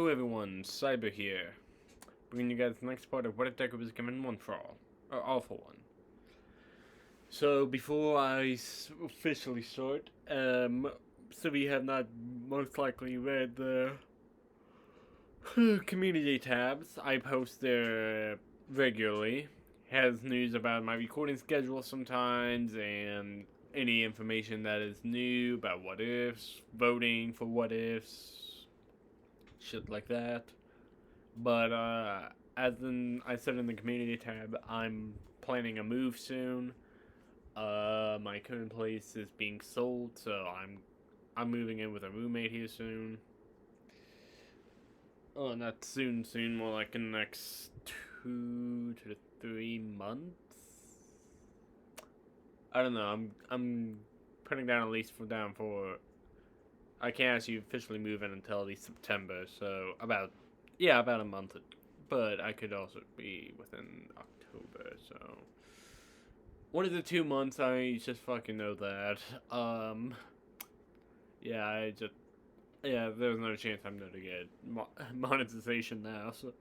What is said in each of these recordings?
Hello everyone, Cyber here, bringing you guys the next part of What If Deku was given one for all, or all for one. So before I officially start, so we have not most likely read the community tabs. I post there regularly. Has news about my recording schedule sometimes, and any information that is new about what ifs, voting for what ifs, shit like that. But I said in the community tab, I'm planning a move soon. My current place is being sold, so I'm moving in with a roommate here soon. Oh, not soon, more like in the next 2 to 3 months. I don't know. I'm putting down a lease down for. I can't actually officially move in until at least September, so about a month. But I could also be within October, so one of the 2 months. I just fucking know that. Yeah, there's no chance I'm gonna get monetization now. So,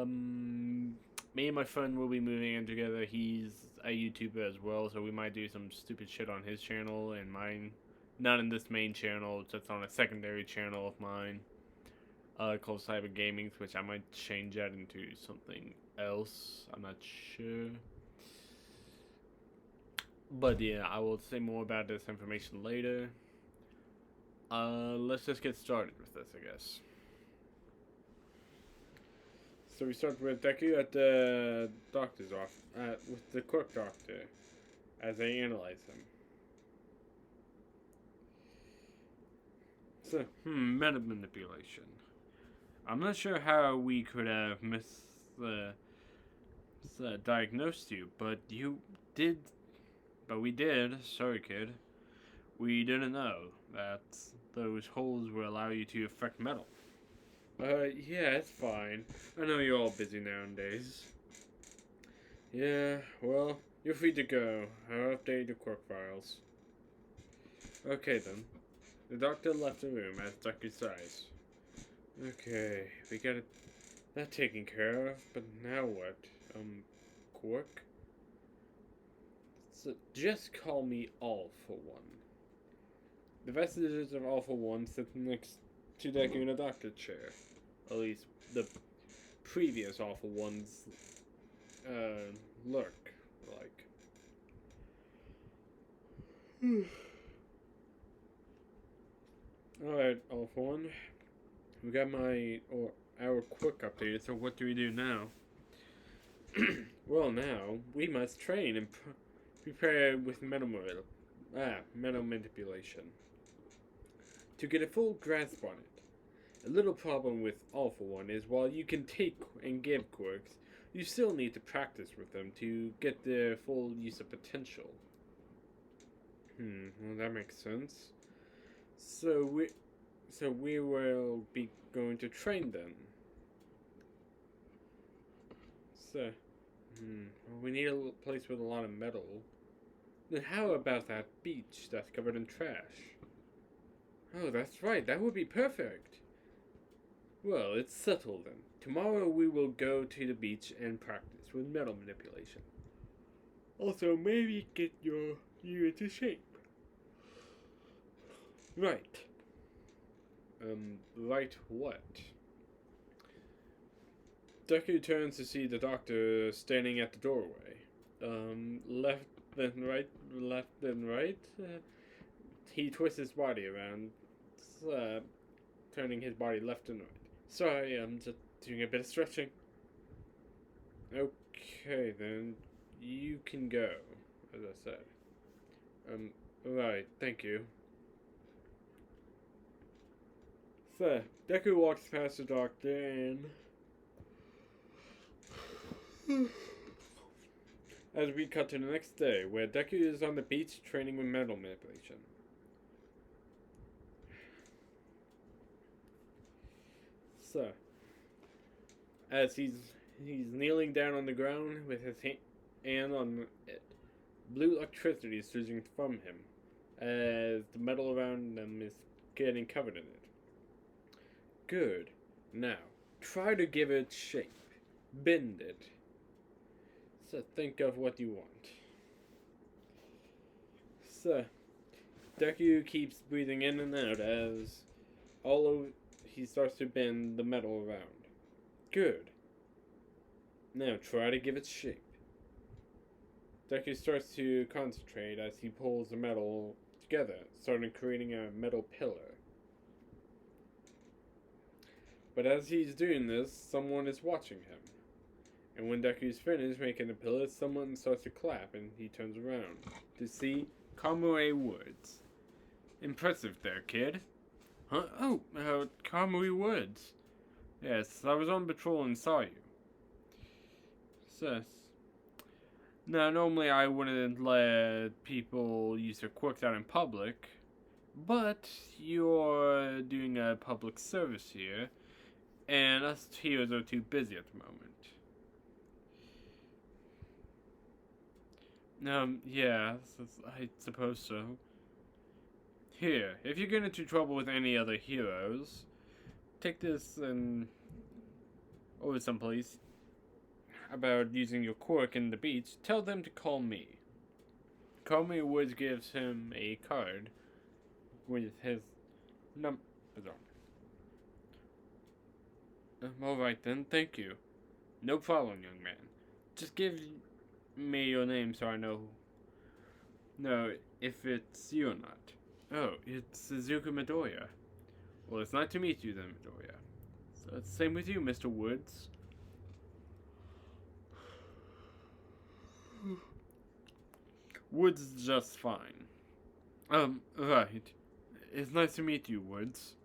me and my friend will be moving in together. He's a YouTuber as well, so we might do some stupid shit on his channel and mine. Not in this main channel, just on a secondary channel of mine. Called Cyber Gaming, which I might change that into something else. I'm not sure. But yeah, I will say more about this information later. Let's just get started with this, I guess. So we start with Deku at the doctor's office, with the quirk doctor, as they analyze him. So, meta manipulation. I'm not sure how we could have diagnosed you, but we did. Sorry, kid. We didn't know that those holes will allow you to affect metal. Yeah, it's fine. I know you're all busy nowadays. Yeah, well, you're free to go. I'll update your quirk files. Okay then. The doctor left the room as Deku's size. Okay, we got that taken care of, but now what? Quirk? So just call me All for One. The vestiges of All for One sit next to Deku in a doctor chair. At least the previous All for Ones lurk like. Alright, All for One. We got our quick update, so what do we do now? Well, now we must train and prepare with mental manipulation to get a full grasp on it. A little problem with All for One is while you can take and give quirks, you still need to practice with them to get their full use of potential. Well, that makes sense. So we will be going to train them. So, well, we need a place with a lot of metal. Then how about that beach that's covered in trash? Oh, that's right, that would be perfect. Well, it's settled then. Tomorrow we will go to the beach and practice with metal manipulation. Also, maybe get you into shape. Right. Right what? Deku turns to see the doctor standing at the doorway. Left then right, left then right. He twists his body around, turning his body left and right. Sorry, I'm just doing a bit of stretching. Okay, then. You can go, as I said. Right, thank you. So, Deku walks past the doctor and... as we cut to the next day, where Deku is on the beach training with metal manipulation. So, as he's kneeling down on the ground with his hand on it, blue electricity is surging from him, as the metal around them is getting covered in it. Good. Now, try to give it shape. Bend it. So think of what you want. So, Deku keeps breathing in and out as all over he starts to bend the metal around. Good. Now try to give it shape. Deku starts to concentrate as he pulls the metal together, starting creating a metal pillar. But as he's doing this, someone is watching him. And when Deku's finished making the pillar, someone starts to clap and he turns around to see Kamui Woods. Impressive there, kid. Huh? Oh, Kamui Woods. Yes, I was on patrol and saw you. Sus. Now, normally I wouldn't let people use their quirks out in public, but you're doing a public service here, and us heroes are too busy at the moment. Yeah, I suppose so. Here, if you get into trouble with any other heroes, take this and over someplace about using your quirk in the beach, tell them to call me. Kamui Woods gives him a card with his numbers on. Alright then, thank you. No problem, young man. Just give me your name so I know if it's you or not. Oh, it's Suzuka Midoriya. Well, it's nice to meet you then, Midoriya. So it's the same with you, Mr. Woods. Woods is just fine. Right. It's nice to meet you, Woods.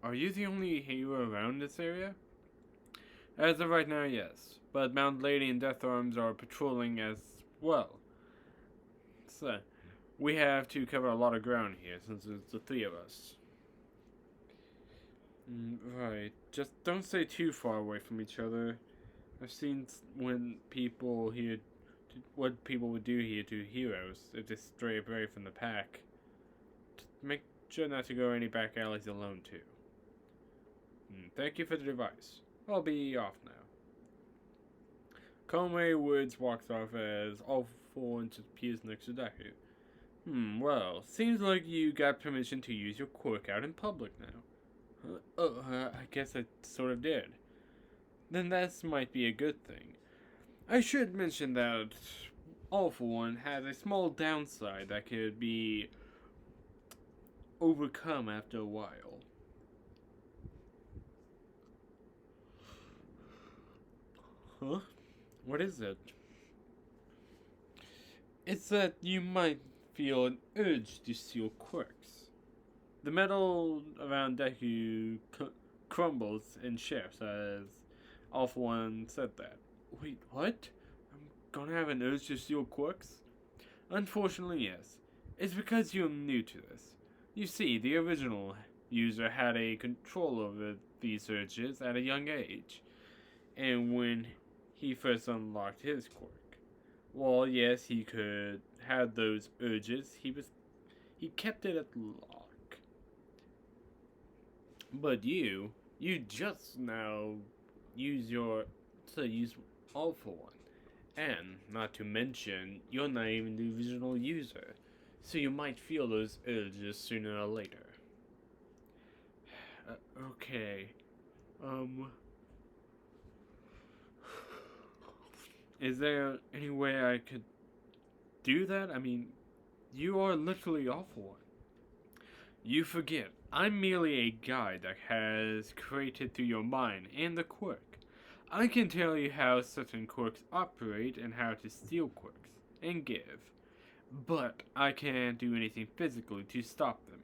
Are you the only hero around this area? As of right now, yes. But Mount Lady and Death Arms are patrolling as well. So, we have to cover a lot of ground here since it's the three of us. Right. Just don't stay too far away from each other. I've seen what people would do here to heroes if they stray away from the pack. Just make sure not to go any back alleys alone too. Thank you for the advice. I'll be off now. Kamui Woods walks off as all four appears next to Deku. Well, seems like you got permission to use your quirk out in public now. I guess I sort of did. Then that might be a good thing. I should mention that All For One has a small downside that could be overcome after a while. Huh? What is it? It's that you might feel an urge to steal quirks. The metal around Deku crumbles and shifts as All For One said that. Wait, what? I'm gonna have an urge to steal quirks? Unfortunately, yes. It's because you're new to this. You see, the original user had a control over these urges at a young age. And when he first unlocked his quirk, well, yes, he could have those urges. He kept it at lock. But you just now use All For One. And, not to mention, you're not even the original user. So you might feel those urges sooner or later. Okay. Is there any way I could do that? I mean, you are literally All For One. You forget, I'm merely a guide that has created through your mind and the quirk. I can tell you how certain quirks operate and how to steal quirks and give, but I can't do anything physically to stop them.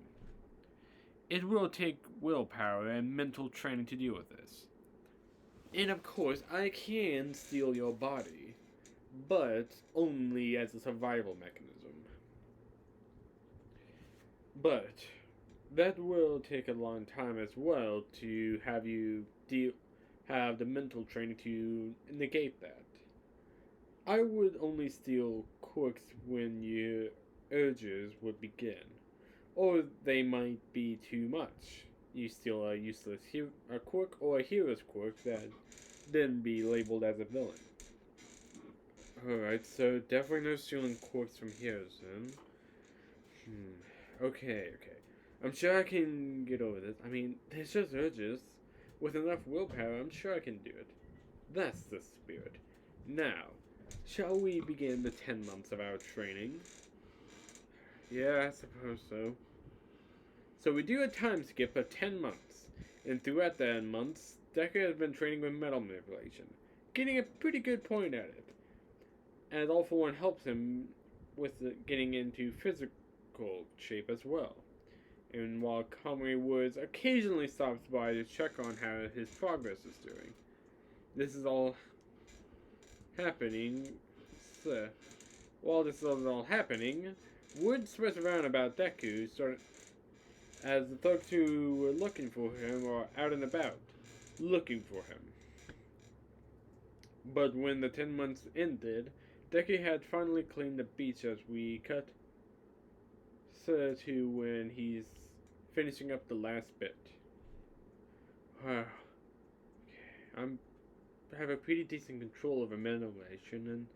It will take willpower and mental training to deal with this. And of course, I can steal your body, but only as a survival mechanism. But that will take a long time as well to have you have the mental training to negate that. I would only steal quirks when your urges would begin, or they might be too much. you steal a useless a quirk or a hero's quirk that then be labeled as a villain. Alright, so definitely no stealing quirks from heroes then. Okay. I'm sure I can get over this. I mean, there's just urges. With enough willpower, I'm sure I can do it. That's the spirit. Now, shall we begin the 10 months of our training? Yeah, I suppose so. So we do a time skip of 10 months, and throughout the months, Decker has been training with metal manipulation, getting a pretty good point at it. And All For One helps him with getting into physical shape as well. And while Conway Woods occasionally stops by to check on how his progress is doing, this is all happening. So, while this is all happening, Woods spreads around about Deku, as the thugs who were looking for him are out and about, looking for him. But when the 10 months ended, Deku had finally cleaned the beach as we cut to when he's finishing up the last bit. Wow. I have a pretty decent control over manipulation, and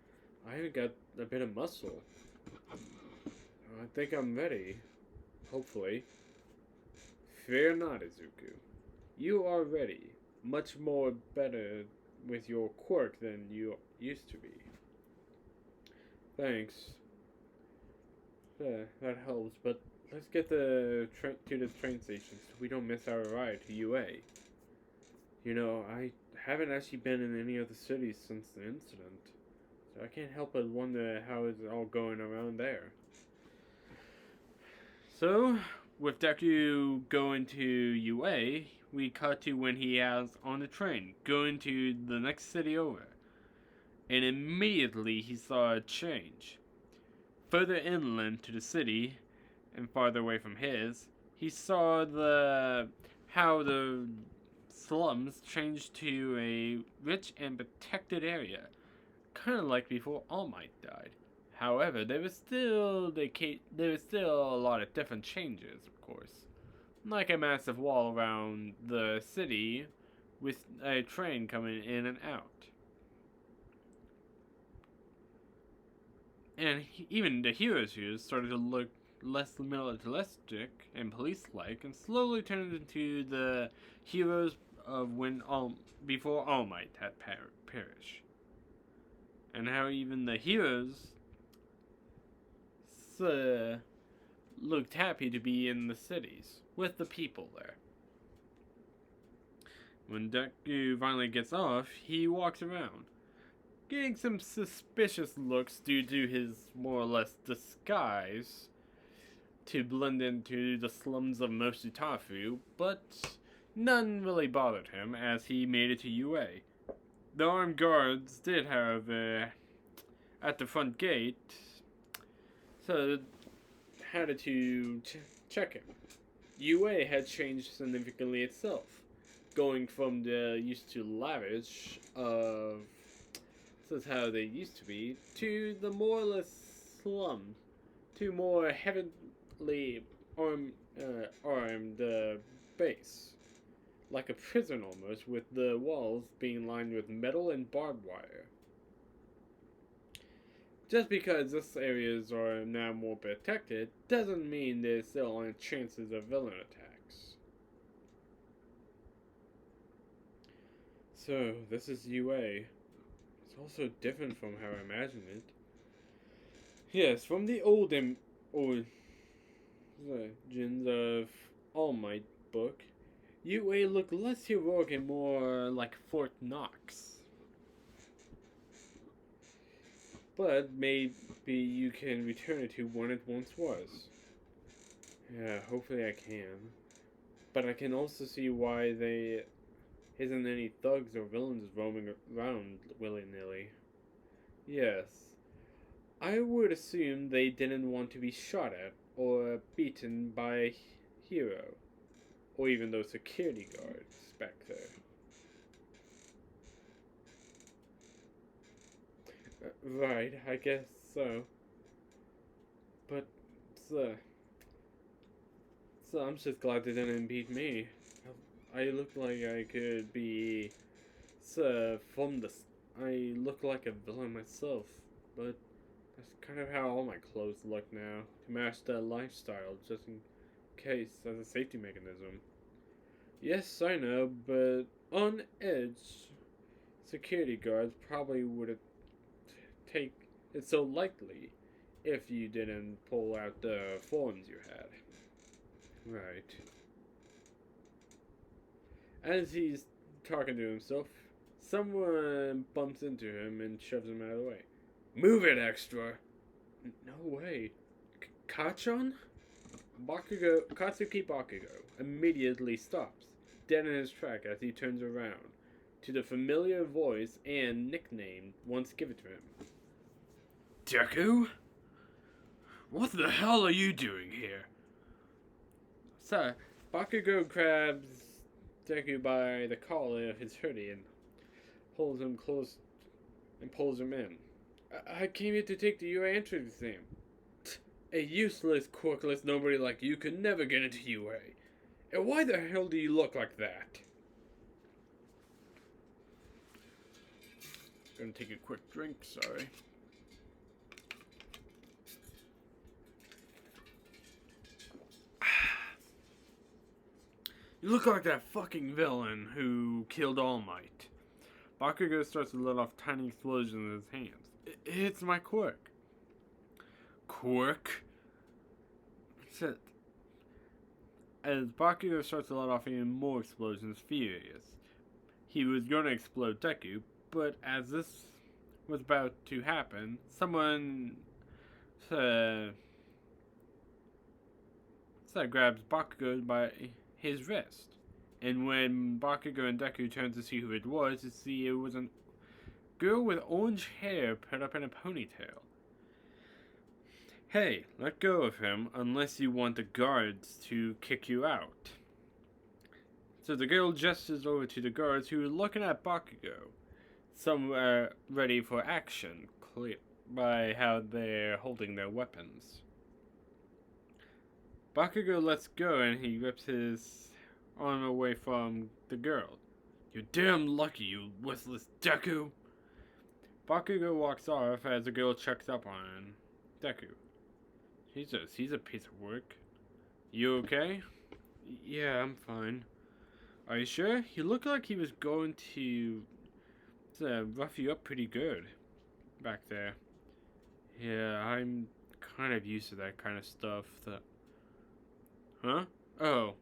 I even got a bit of muscle. I think I'm ready. Hopefully. Fear not, Izuku. You are ready. Much more better with your quirk than you used to be. Thanks. That helps, but let's get to the train station so we don't miss our ride to UA. You know, I haven't actually been in any other cities since the incident, so I can't help but wonder how it's all going around there. So, with Deku going to UA, we cut to when he is on the train, going to the next city over. And immediately he saw a change. Further inland to the city, and farther away from his, he saw how the slums changed to a rich and protected area, kind of like before All Might died. However, there was still a lot of different changes, of course, like a massive wall around the city with a train coming in and out. And even the heroes here started to look less militaristic and police-like, and slowly turned into the heroes of before All Might had perished. And how even the heroes looked happy to be in the cities with the people there. When Deku finally gets off, he walks around, getting some suspicious looks due to his more or less disguise to blend into the slums of Moshitafu, but none really bothered him as he made it to UA. The armed guards did, however, at the front gate, so had to check him. UA had changed significantly itself, going from the used to lavish of this is how they used to be, to the more or less slum, to more heavily armed base, like a prison almost, with the walls being lined with metal and barbed wire. Just because this areas are now more protected doesn't mean there still aren't chances of villain attacks. So, this is UA. It's also different from how I imagined it. Yes, from the origins of All Might book, UA looked less heroic and more like Fort Knox. But maybe you can return it to what it once was. Yeah, hopefully I can. But I can also see why there isn't any thugs or villains roaming around willy-nilly. Yes, I would assume they didn't want to be shot at or beaten by a hero, or even those security guards back there. Right, I guess so. But, so I'm just glad they didn't beat me. I look like I could be from this. I look like a villain myself, but that's kind of how all my clothes look now to match that lifestyle, just in case as a safety mechanism. Yes, I know, but on edge, security guards probably wouldn't take it so lightly if you didn't pull out the forms you had. Right. As he's talking to himself, someone bumps into him and shoves him out of the way. Move it, extra! No way. Kachan? Katsuki Bakugo immediately stops, dead in his track as he turns around to the familiar voice and nickname once given to him. Deku? What the hell are you doing here? So, Bakugo grabs Deku by the collar of his hoodie and holds him close and pulls him in. I came here to take the UA entrance exam. A useless, quirkless nobody like you could never get into UA. And why the hell do you look like that? Gonna take a quick drink, sorry. You look like that fucking villain who killed All Might. Bakugo starts to let off tiny explosions in his hands. It's my quirk. Quirk? Shit. As Bakugo starts to let off even more explosions, furious. He was going to explode Deku, but as this was about to happen, someone grabs Bakugo by his wrist. And when Bakugo and Deku turned to see who it was a girl with orange hair put up in a ponytail. Hey, let go of him unless you want the guards to kick you out. So the girl gestures over to the guards who are looking at Bakugo. Some are ready for action, clear by how they're holding their weapons. Bakugo lets go and he rips his arm away from the girl. You're damn lucky, you worthless Deku! Bakugo walks off as the girl checks up on Deku. He's a piece of work. You okay? Yeah, I'm fine. Are you sure? He looked like he was going to rough you up pretty good back there. Yeah, I'm kind of used to that kind of stuff. Huh? Oh,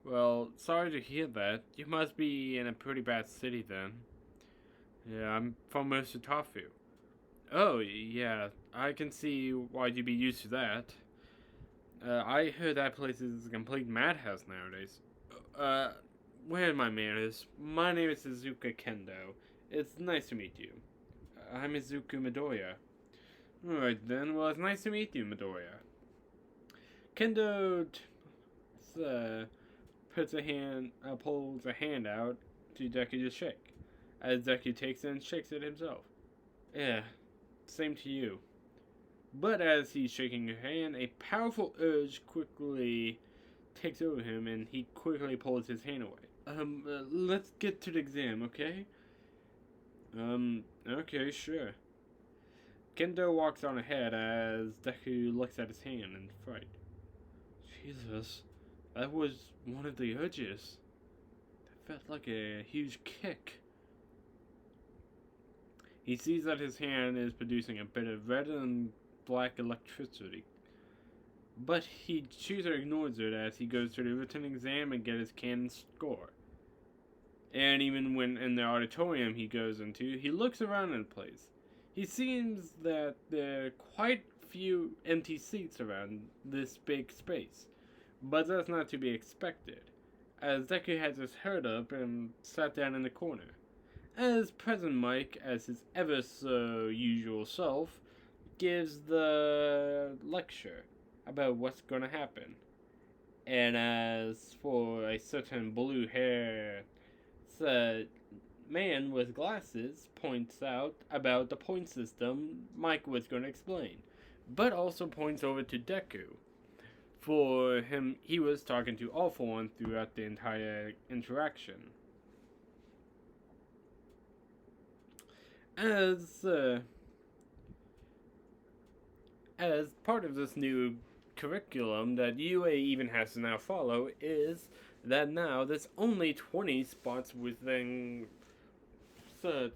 well, sorry to hear that. You must be in a pretty bad city then. Yeah, I'm from Osutafu. Oh, yeah, I can see why you'd be used to that. I heard that place is a complete madhouse nowadays. Where are my manners? My name is Suzuka Kendo. It's nice to meet you. I'm Izuku Midoriya. Alright then, well, it's nice to meet you, Midoriya. Kendo pulls a hand out to Deku to shake, as Deku takes it and shakes it himself. Yeah, same to you. But as he's shaking her hand, a powerful urge quickly takes over him, and he quickly pulls his hand away. Let's get to the exam, okay? Okay, sure. Kendo walks on ahead as Deku looks at his hand in fright. Jesus, that was one of the urges. That felt like a huge kick. He sees that his hand is producing a bit of red and black electricity. But he chooses or ignores it as he goes to the written exam and gets his canon score. And even when in the auditorium he goes into, he looks around in the place. He seems that there are quite few empty seats around this big space. But that's not to be expected, as Deku has his head up and sat down in the corner. As President Mike, as his ever so usual self, gives the lecture about what's going to happen. And as for a certain blue-haired man with glasses points out about the point system Mike was going to explain, but also points over to Deku For him, he was talking to All For One throughout the entire interaction. As as part of this new curriculum that UA even has to now follow is that now there's only 20 spots within the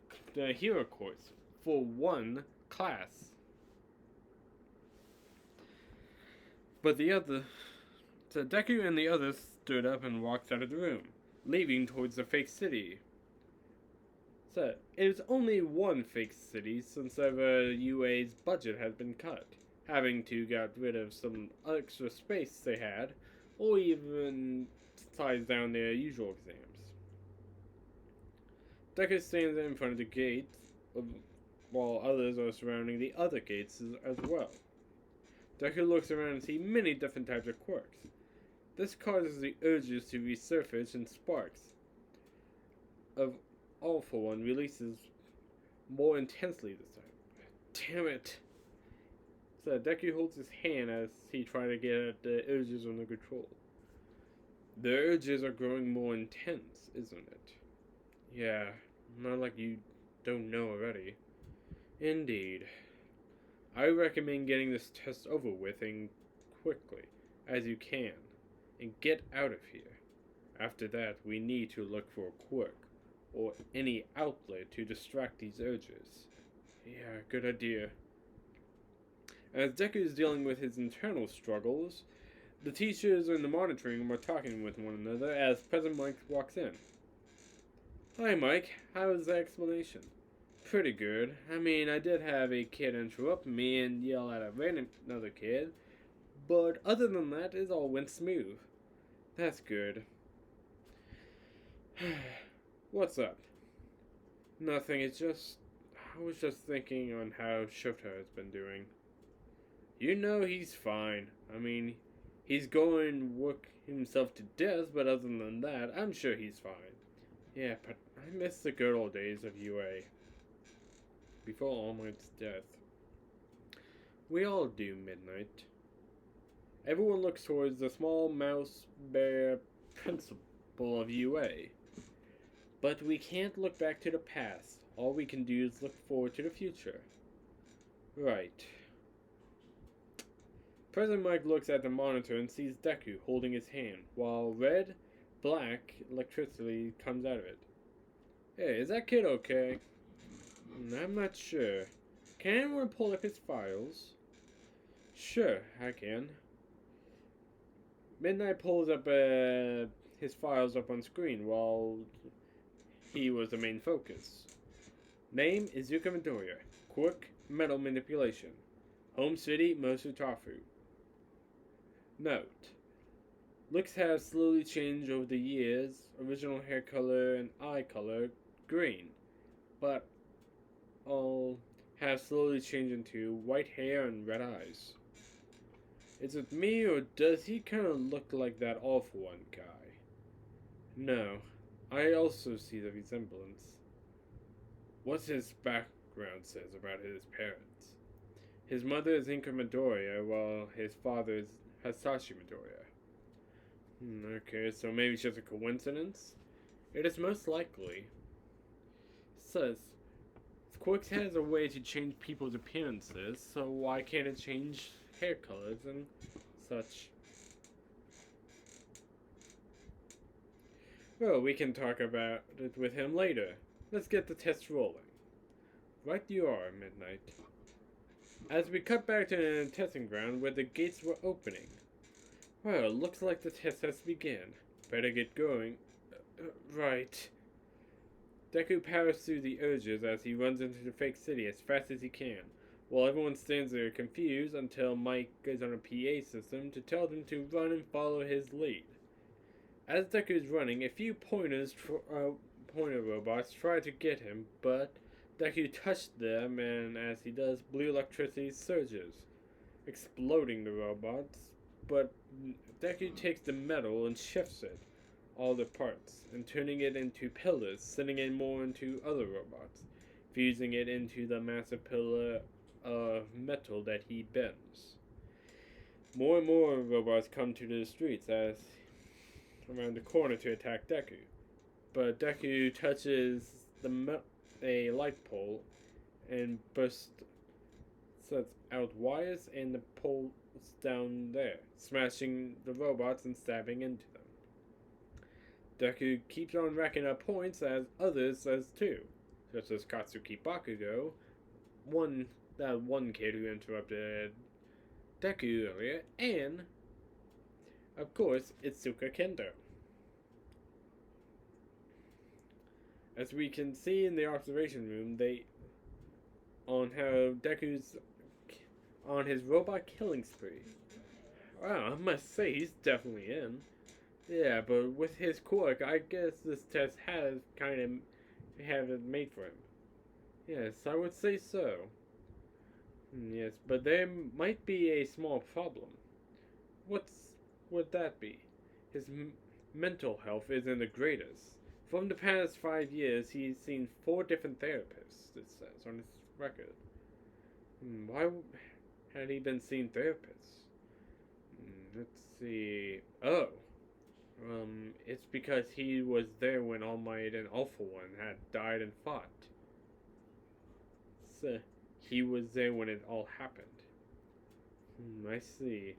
hero course for one class. But so Deku and the others stood up and walked out of the room, leaving towards the fake city. So it was only one fake city since UA's budget has been cut, having to get rid of some extra space they had, or even size down their usual exams. Deku stands in front of the gate, while others are surrounding the other gates as well. Deku looks around and sees many different types of quirks. This causes the urges to resurface and sparks of All For One releases more intensely this time. Damn it! So Deku holds his hand as he tries to get the urges under control. The urges are growing more intense, isn't it? Yeah, not like you don't know already. Indeed. I recommend getting this test over with and quickly as you can, and get out of here. After that, we need to look for a quirk, or any outlet to distract these urges. Yeah, good idea. As Deku is dealing with his internal struggles, the teachers in the monitoring room are talking with one another as President Mike walks in. Hi Mike, how was the explanation? Pretty good. I mean, I did have a kid interrupt me and yell at another kid, but other than that, it all went smooth. That's good. What's up? Nothing, I was just thinking on how Shota has been doing. You know he's fine. I mean, he's going to work himself to death, but other than that, I'm sure he's fine. Yeah, but I miss the good old days of UA. Before All Might's death. We all do, Midnight. Everyone looks towards the small mouse bear principle of UA. But we can't look back to the past. All we can do is look forward to the future. Right. President Mike looks at the monitor and sees Deku holding his hand, while red, black electricity comes out of it. Hey, is that kid okay? I'm not sure. Can anyone pull up his files? Sure, I can. Midnight pulls up his files up on screen while he was the main focus. Name Izuka Midoriya. Quirk, metal manipulation. Home city, Mosutafu. Note. Looks have slowly changed over the years. Original hair color and eye color, green. But all have slowly changed into white hair and red eyes. Is it me, or does he kind of look like that All For One guy? No, I also see the resemblance. What's his background says about his parents? His mother is Inka Midoriya, while his father is Hasashi Midoriya. Okay, so maybe it's just a coincidence? It is most likely. Says, Quirks has a way to change people's appearances, so why can't it change hair colors and such? Well, we can talk about it with him later. Let's get the test rolling. Right you are, Midnight. As we cut back to the testing ground where the gates were opening. Well, looks like the test has begun. Better get going. Right. Deku powers through the urges as he runs into the fake city as fast as he can, while everyone stands there confused until Mike goes on a PA system to tell them to run and follow his lead. As Deku is running, a few pointer robots try to get him, but Deku touched them, and as he does, blue electricity surges, exploding the robots, but Deku takes the metal and shifts it, all the parts, and turning it into pillars, sending it more into other robots, fusing it into the massive pillar of metal that he bends. More and more robots come to the streets as around the corner to attack Deku. But Deku touches a light pole and bursts out wires and the poles down there, smashing the robots and stabbing into them. Deku keeps on racking up points as others as too, such as Katsuki Bakugo, that one kid who interrupted Deku earlier, and of course Itsuka Kendo. As we can see in the observation room, they on how Deku's on his robot killing spree. Wow, I must say he's definitely in. Yeah, but with his quirk, I guess this test has kind of have it made for him. Yes, I would say so. Yes, but there might be a small problem. What's would that be? His mental health isn't the greatest. From the past 5 years, he's seen 4 different therapists, it says on his record. Why had he been seeing therapists? Let's see. Oh, it's because he was there when All Might and Alpha One had died and fought. So he was there when it all happened. I see.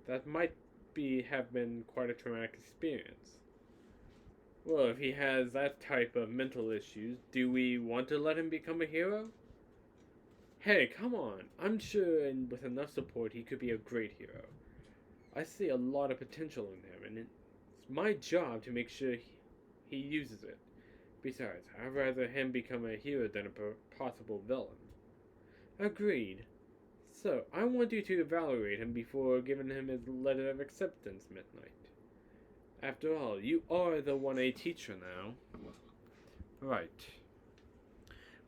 That might have been quite a traumatic experience. Well, if he has that type of mental issues, do we want to let him become a hero? Hey, come on. I'm sure and with enough support he could be a great hero. I see a lot of potential in him, and it's my job to make sure he uses it. Besides, I'd rather him become a hero than a possible villain. Agreed. So, I want you to evaluate him before giving him his letter of acceptance, Midnight. After all, you are the 1A teacher now. Right.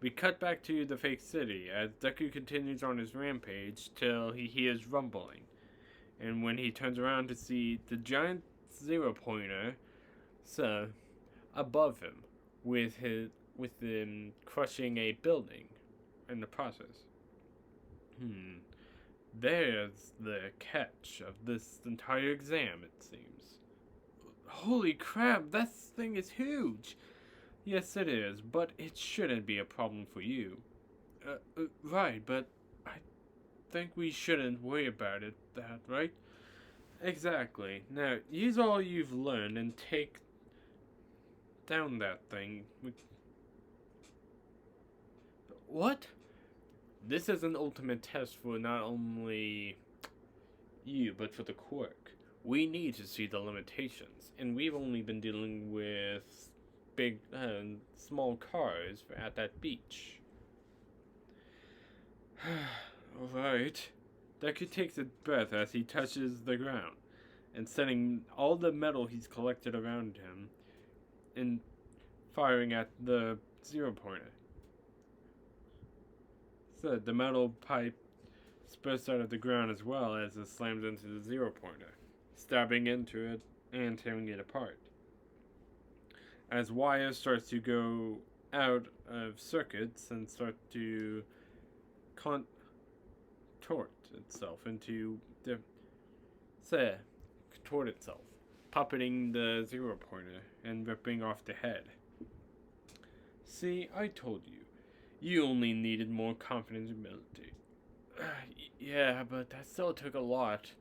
We cut back to the fake city as Deku continues on his rampage till he hears rumbling. And when he turns around to see the giant zero-pointer above him with him crushing a building in the process. There's the catch of this entire exam, it seems. Holy crap, that thing is huge! Yes, it is, but it shouldn't be a problem for you. Right, but I think we shouldn't worry about that, right? Exactly. Now, use all you've learned and take down that thing. What? This is an ultimate test for not only you, but for the quirk. We need to see the limitations, and we've only been dealing with small cars at that beach. Alright. Deku takes a breath as he touches the ground, and setting all the metal he's collected around him, and firing at the zero-pointer. So the metal pipe spurts out of the ground as well as it slams into the zero-pointer, stabbing into it and tearing it apart. As wires start to go out of circuits and start to contort itself puppeting the zero-pointer and ripping off the head. See, I told you. You only needed more confidence and ability. Yeah, but that still took a lot.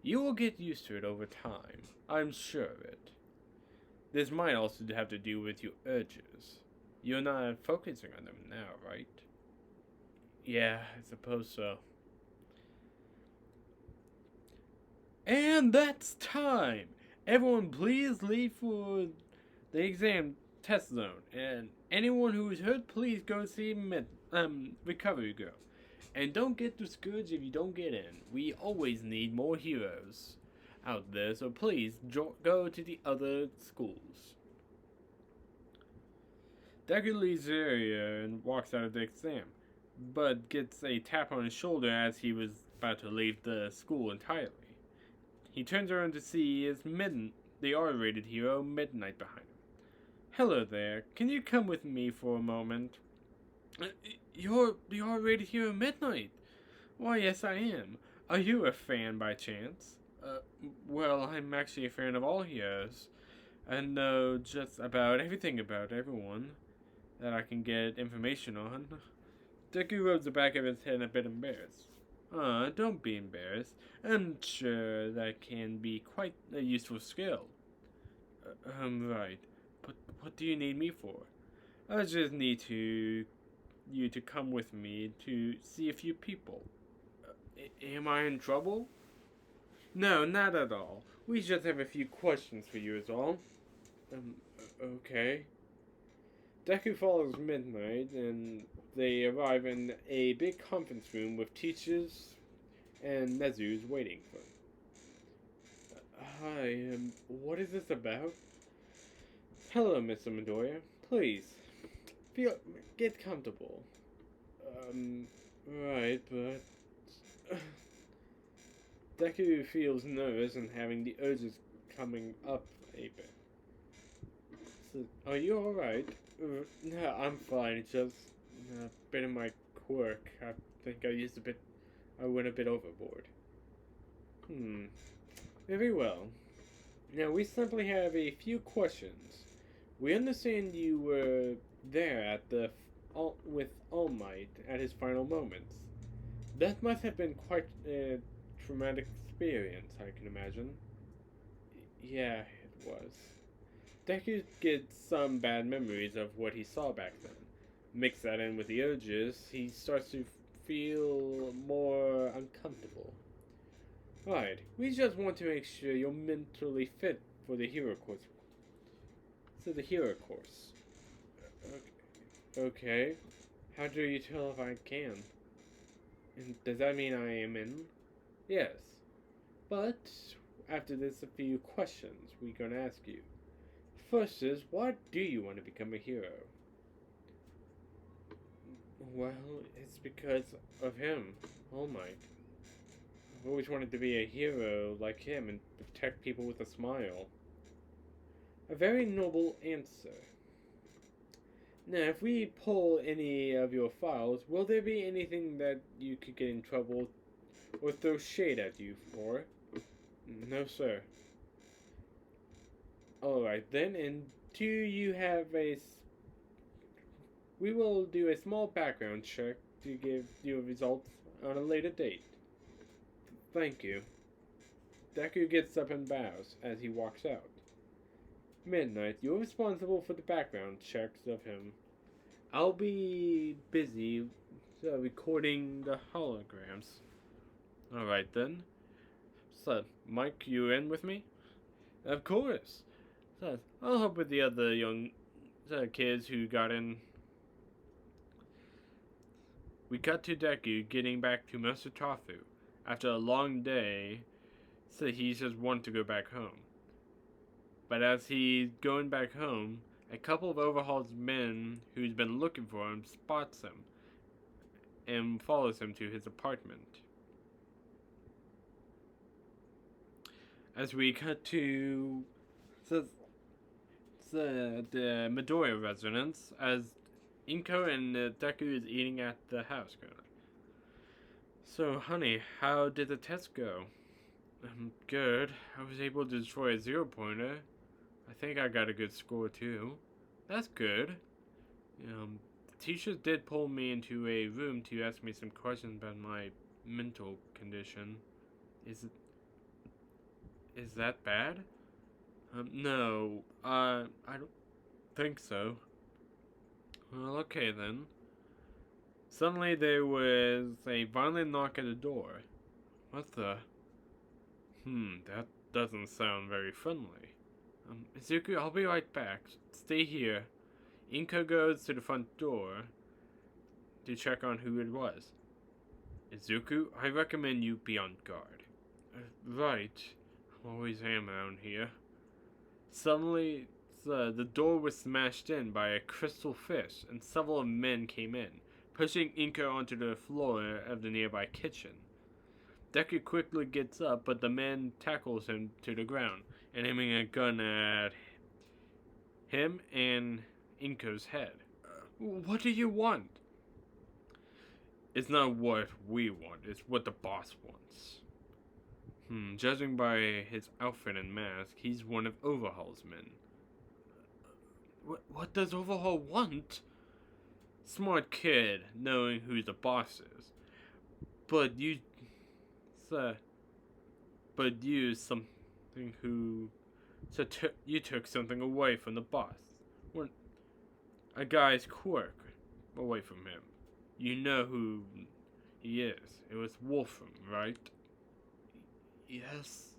You will get used to it over time. I'm sure of it. This might also have to do with your urges. You're not focusing on them now, right? Yeah, I suppose so. And that's time! Everyone please leave for the exam test zone. And anyone who is hurt, please go see Recovery Girl. And don't get discouraged if you don't get in. We always need more heroes out there, so please go to the other schools. Deku leaves the area and walks out of the exam, but gets a tap on his shoulder as he was about to leave the school entirely. He turns around to see the R-rated hero Midnight behind him. Hello there, can you come with me for a moment? You're the R-rated hero Midnight? Why, yes I am. Are you a fan by chance? Well, I'm actually a fan of all heroes. I know just about everything about everyone that I can get information on. Deku rubs the back of his head a bit embarrassed. Don't be embarrassed. I'm sure that can be quite a useful skill. Right. But what do you need me for? I just need you to come with me to see a few people. Am I in trouble? No, not at all. We just have a few questions for you, is all. Um, okay. Deku follows Midnight, and they arrive in a big conference room with teachers and Nezu's waiting for them. Hi, what is this about? Hello, Mr. Midoriya. Please, feel, get comfortable. Right, but Deku feels nervous and having the urges coming up a bit. So, are you alright? No, I'm fine. It's just a bit of my quirk. I think I went a bit overboard. Very well. Now, we simply have a few questions. We understand you were there at with All Might at his final moments. That must have been quite a traumatic experience, I can imagine. Yeah, it was. Deku gets some bad memories of what he saw back then. Mix that in with the urges, he starts to feel more uncomfortable. Right, we just want to make sure you're mentally fit for the hero course. So the hero course. Okay. How do you tell if I can? And does that mean I am in? Yes. But after this, a few questions we're gonna ask you. First is, why do you want to become a hero? Well, it's because of him, All Might. I've always wanted to be a hero like him and protect people with a smile. A very noble answer. Now, if we pull any of your files, will there be anything that you could get in trouble or throw shade at you for? No, sir. Alright then, and do you have a. We will do a small background check to give you results on a later date. Thank you. Deku gets up and bows as he walks out. Midnight, you're responsible for the background checks of him. I'll be busy recording the holograms. Alright then. So, Mike, you in with me? Of course. So, I'll help with the other young kids who got in. We cut to Deku getting back to Master Tofu. After a long day, so he just wanted to go back home. But as he's going back home, a couple of Overhaul's men who's been looking for him spots him and follows him to his apartment. As we cut to the Midoriya residence, as Inko and Deku is eating at the house. So, honey, how did the test go? Good. I was able to destroy a 0-pointer. I think I got a good score too. That's good. The teachers did pull me into a room to ask me some questions about my mental condition. Is that bad? No. I don't think so. Well, okay then. Suddenly there was a violent knock at the door. What the? That doesn't sound very friendly. Izuku, I'll be right back. Stay here. Inko goes to the front door to check on who it was. Izuku, I recommend you be on guard. Right. I always am around here. Suddenly, the door was smashed in by a crystal fish, and several men came in, pushing Inko onto the floor of the nearby kitchen. Deku quickly gets up, but the man tackles him to the ground and aiming a gun at him and Inko's head. What do you want? It's not what we want, it's what the boss wants. Judging by his outfit and mask, he's one of Overhaul's men. What does Overhaul want? Smart kid, knowing who the boss is. But you, sir, but you something who, so you took something away from the boss. When a guy's quirk away from him. You know who he is. It was Wolfram, right? Yes.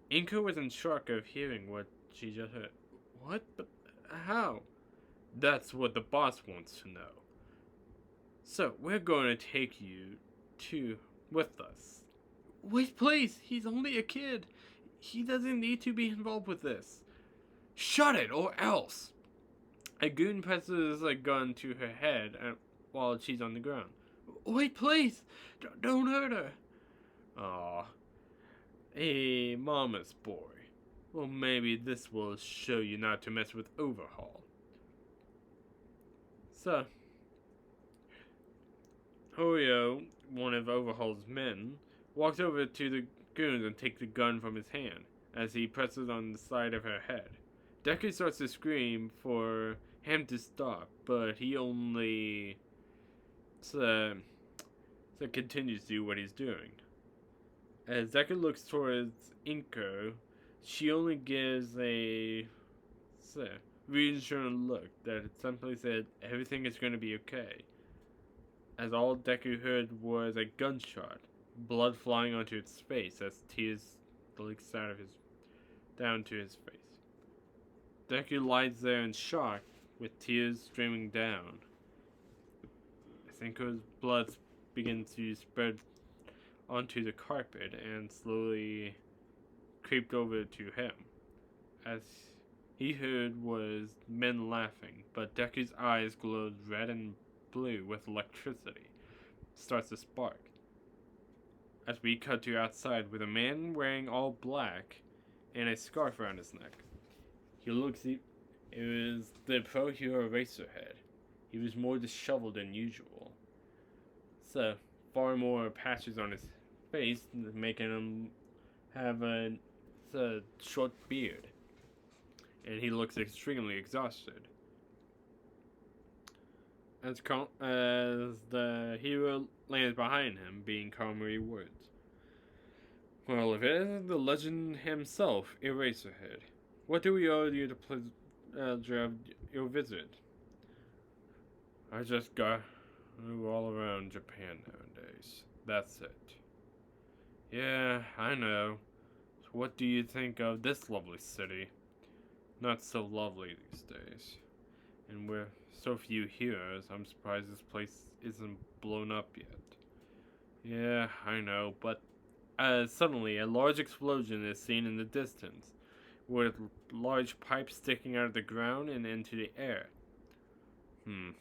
Inko was in shock of hearing what she just heard. What? But how? That's what the boss wants to know. So, we're going to take you with us. Wait, please! He's only a kid. He doesn't need to be involved with this. Shut it, or else! A goon presses a gun to her head while she's on the ground. Wait, please! Don't hurt her! Aw. Hey, mama's boy. Well, maybe this will show you not to mess with Overhaul. So, Hoyo, one of Overhaul's men, walks over to the goons and takes the gun from his hand as he presses on the side of her head. Deku starts to scream for him to stop, but he only continues to do what he's doing. As Deku looks towards Inko, she only gives a reassuring look that simply said everything is going to be okay. As all Deku heard was a gunshot, blood flying onto its face as tears leaks down to his face. Deku lies there in shock, with tears streaming down. As Inko's blood begins to spread onto the carpet and slowly creeped over to him. As he heard was men laughing, but Deku's eyes glowed red and blue with electricity. Starts to spark. As we cut to outside with a man wearing all black and a scarf around his neck. He looks, it was the pro hero Eraserhead. He was more disheveled than usual. So, far more patches on his face, making him have a short beard. And he looks extremely exhausted. As the hero lands behind him, being calmly words. Well, if it isn't the legend himself, Eraserhead, what do we owe you the pleasure of your visit? I just got all around Japan nowadays. That's it. Yeah, I know. So what do you think of this lovely city? Not so lovely these days. And with so few heroes, I'm surprised this place isn't blown up yet. Yeah, I know, but suddenly a large explosion is seen in the distance, with large pipes sticking out of the ground and into the air.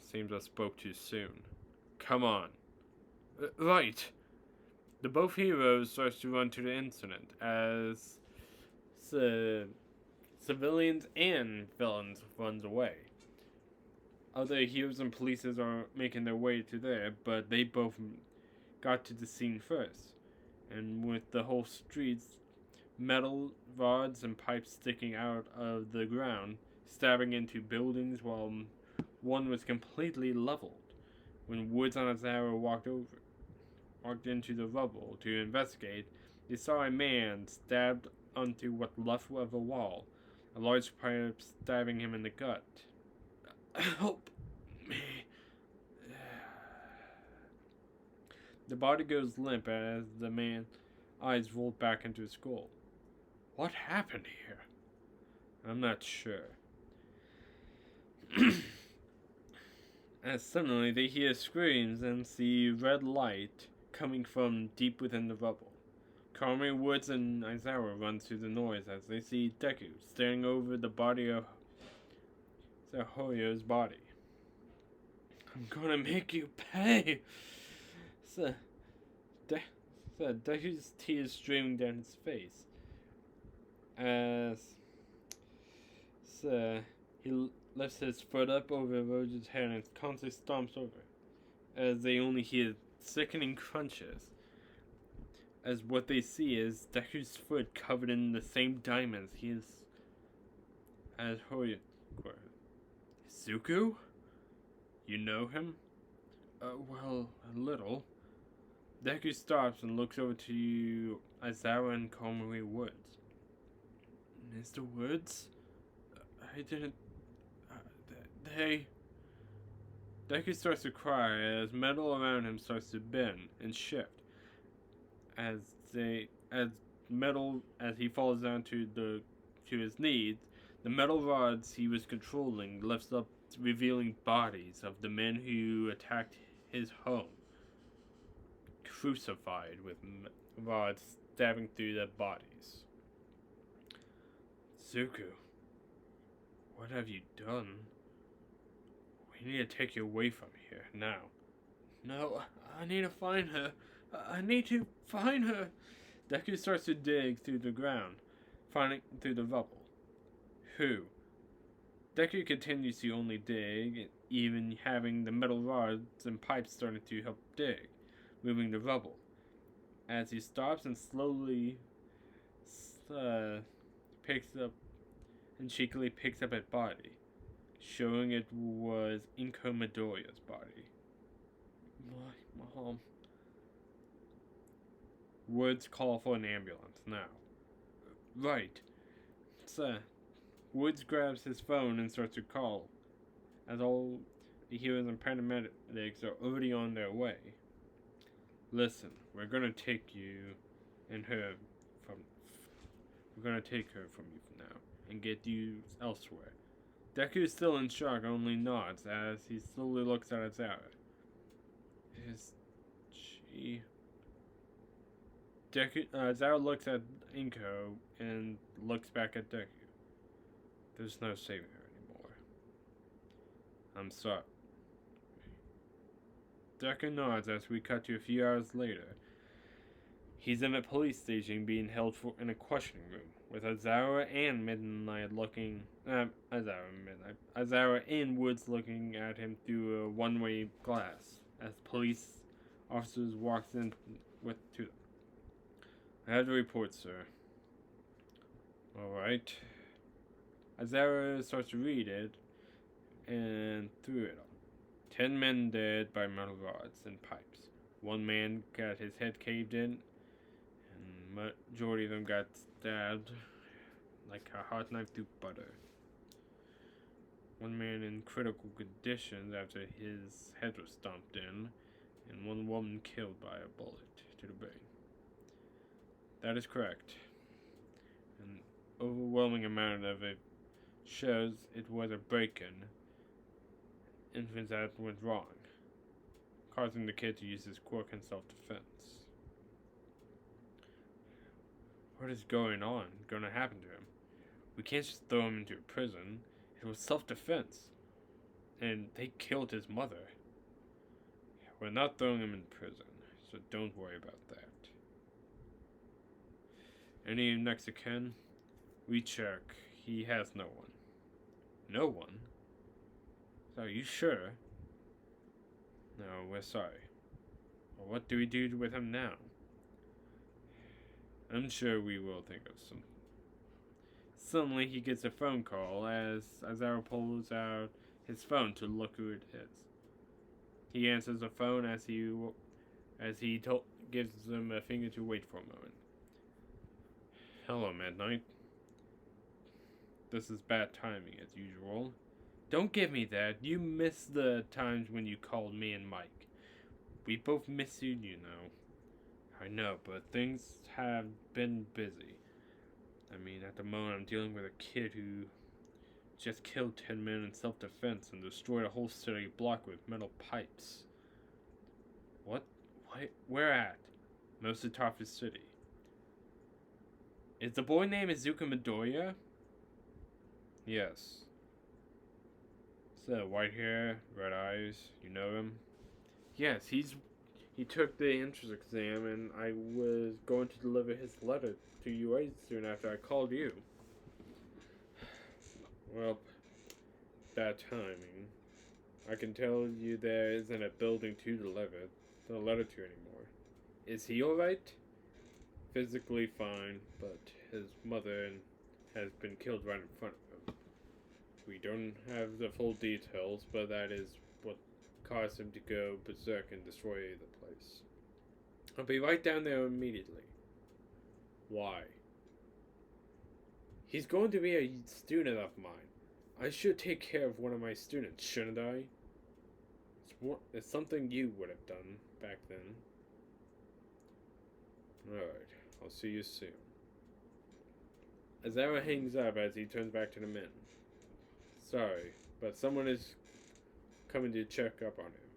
Seems I spoke too soon. Come on. Right. The both heroes start to run to the incident as civilians and villains runs away. Other heroes and police are making their way to there, but they both got to the scene first. And with the whole streets, metal rods and pipes sticking out of the ground, stabbing into buildings while one was completely leveled. When Woods on his arrow walked into the rubble to investigate, they saw a man stabbed onto what left of a wall, a large pipe stabbing him in the gut. Help me. The body goes limp as the man's eyes roll back into his skull. What happened here? I'm not sure. As suddenly they hear screams and see red light coming from deep within the rubble. Karmi, Woods, and Aizawa run through the noise as they see Deku staring over the body of Hoyo's body. I'm gonna make you pay! Deku's tears streaming down his face. As he lifts his foot up over Roger's head and constantly stomps over. as they only hear sickening crunches. As what they see is Deku's foot covered in the same diamonds he is as Hoya. Zuko? You know him? Well, a little. Deku stops and looks over to Aizawa and Komori Woods. Mr. Woods? I didn't. They. Deku starts to cry as metal around him starts to bend and shift. As he falls down to his knees, the metal rods he was controlling lifts up, revealing bodies of the men who attacked his home, crucified with rods stabbing through their bodies. Zuko, what have you done? We need to take you away from here now. No, I need to find her. I need to find her. Deku starts to dig through the ground, finding through the rubble. Who? Deku continues to only dig, even having the metal rods and pipes starting to help dig, moving the rubble. As he stops and slowly picks up and shakily picks up a body, showing it was Inko Midoriya's body. My mom. Woods call for an ambulance now. Right. Woods grabs his phone and starts to call, as all the heroes and paramedics are already on their way. Listen, we're gonna take you and her from. We're gonna take her from you for now and get you elsewhere. Deku is still in shock, only nods as he slowly looks at Aizawa. Is she? Aizawa looks at Inko and looks back at Deku. There's no saving her anymore. I'm sorry. Deku nods as we cut to a few hours later. He's in a police station being held in a questioning room with Aizawa and Aizawa and Woods looking at him through a one-way glass as police officers walks in to them. I have the report, sir. Alright. Aizawa starts to read it and through it all. 10 men dead by metal rods and pipes. One man got his head caved in, and majority of them got stabbed like a hot knife through butter. One man in critical conditions after his head was stomped in, and one woman killed by a bullet to the brain. That is correct. An overwhelming amount of it shows it was a break-in entrance that went wrong, causing the kid to use his quirk in self-defense. What is going to happen to him? We can't just throw him into a prison. It was self-defense. And they killed his mother. We're not throwing him in prison, so don't worry about that. Any next of kin? We check. He has no one. No one? Are you sure? No, we're sorry. Well, what do we do with him now? I'm sure we will think of some. Suddenly he gets a phone call as Aizawa pulls out his phone to look who it is. He answers the phone as he gives them a finger to wait for a moment. Hello, Midnight. This is bad timing as usual. Don't give me that. You missed the times when you called me and Mike. We both miss you, you know. I know, but things have been busy. I mean, at the moment I'm dealing with a kid who just killed 10 men in self-defense and destroyed a whole city block with metal pipes. What? Where at? Most of toughest city. Is the boy named Izuku Midoriya? Yes. So, white hair, red eyes, you know him? Yes, he took the entrance exam and I was going to deliver his letter to UA soon after I called you. Well, bad timing. I can tell you there isn't a building to deliver the letter to anymore. Is he alright? Physically fine, but his mother has been killed right in front of him. We don't have the full details, but that is what caused him to go berserk and destroy the place. I'll be right down there immediately. Why? He's going to be a student of mine. I should take care of one of my students, shouldn't I? It's something you would have done back then. Alright, I'll see you soon. Azara hangs up as he turns back to the men. Sorry, but someone is coming to check up on him.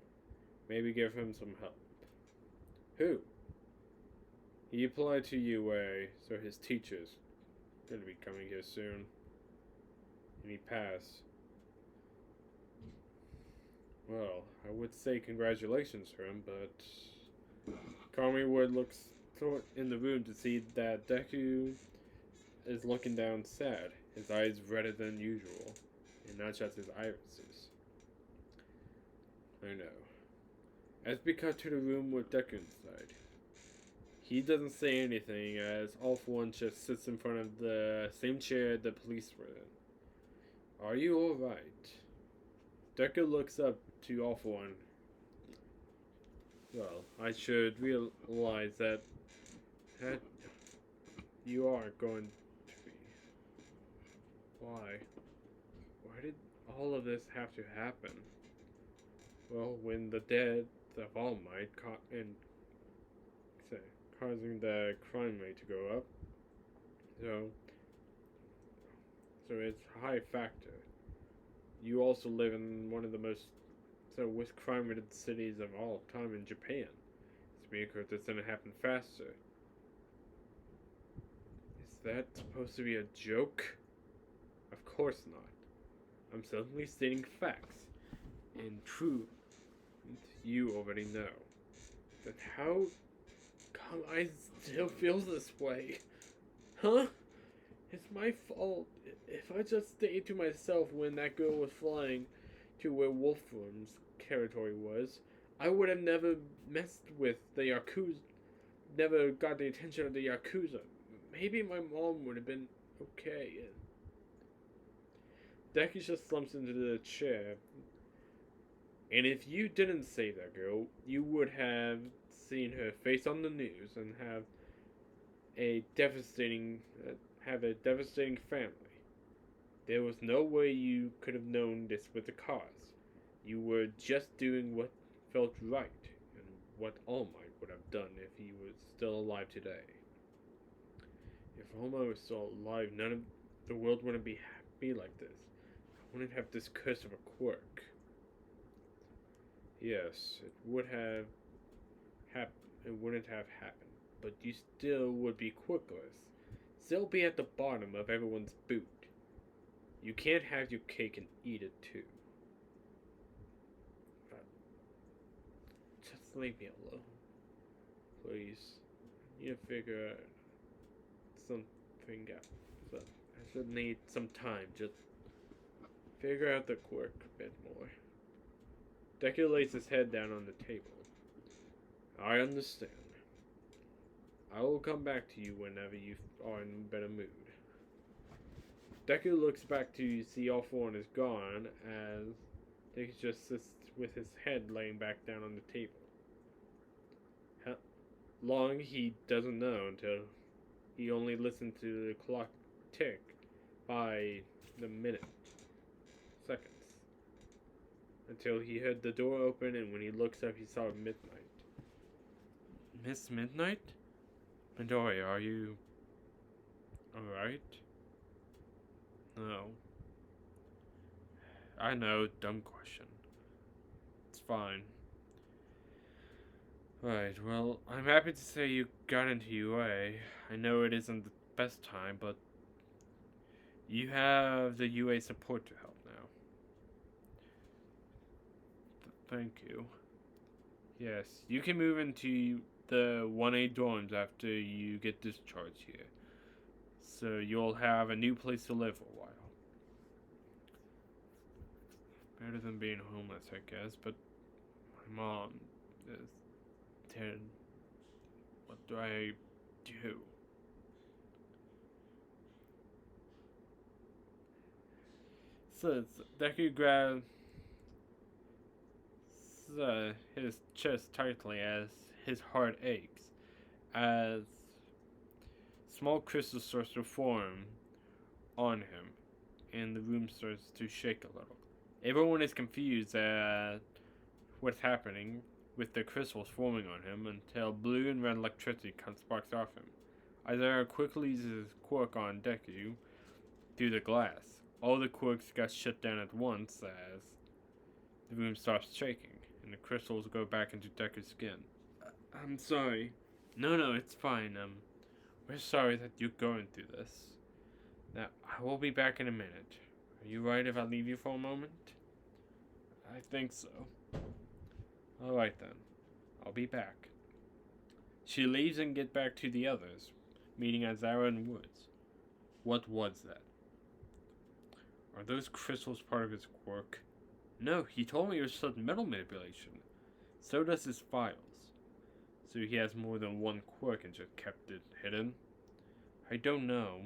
Maybe give him some help. Who? He applied to UA, so his teacher's gonna be coming here soon. And he passed. Well, I would say congratulations to him, but Kami Wood looks in the room to see that Deku is looking down sad, his eyes redder than usual, and not just his irises. I know. As we cut to the room with Deku inside, he doesn't say anything as All For One just sits in front of the same chair the police were in. Are you alright? Deku looks up to All For One. Well, I should realize that you are going to be. Why? Why did all of this have to happen? Well, when the death of All Might causing the crime rate to go up, so it's a high factor. You also live in one of the most worst crime-rated cities of all time in Japan. It's because it's gonna happen faster. Is that supposed to be a joke? Of course not. I'm simply stating facts. And true, you already know. But how come I still feel this way? Huh? It's my fault. If I just stayed to myself when that girl was flying to where Wolfram's territory was, I would have never messed with the Yakuza, never got the attention of the Yakuza. Maybe my mom would have been okay. Deku just slumps into the chair. And if you didn't save that girl, you would have seen her face on the news and have a devastating family. There was no way you could have known this was the cause. You were just doing what felt right, and what All Might would have done if he was still alive today. If All Might was still alive, none of the world wouldn't be happy like this. I wouldn't have this curse of a quirk. Yes, it wouldn't have happened, but you still would be quirkless. Still be at the bottom of everyone's boot. You can't have your cake and eat it too. Just leave me alone. Please. I need to figure something out. So I should need some time. Just figure out the quirk a bit more. Deku lays his head down on the table. I understand. I will come back to you whenever you are in a better mood. Deku looks back to see All For One is gone as Deku just sits with his head laying back down on the table. How long he doesn't know until he only listened to the clock tick by the seconds. Until he heard the door open, and when he looks up he saw Midnight. Miss Midnight? Midoriya, are you alright? No. I know, dumb question. It's fine. Right, well, I'm happy to say you got into UA. I know it isn't the best time, but you have the UA support to help now. Thank you. Yes, you can move into the 1A dorms after you get discharged here. So you'll have a new place to live for a while. Better than being homeless, I guess, but my mom is dead. What do I do? So Deku grabs his chest tightly as his heart aches, as small crystals start to form on him, and the room starts to shake a little. Everyone is confused at what's happening with the crystals forming on him until blue and red electricity sparks off him. Isaiah quickly uses his quirk on Deku through the glass. All the quirks got shut down at once as the room stops shaking, and the crystals go back into Deku's skin. I'm sorry. No, it's fine. We're sorry that you're going through this. Now, I will be back in a minute. Are you right if I leave you for a moment? I think so. Alright then. I'll be back. She leaves and gets back to the others, meeting Azara in the woods. What was that? Are those crystals part of his quirk? No, he told me it was just metal manipulation. So does his files. So he has more than one quirk and just kept it hidden? I don't know.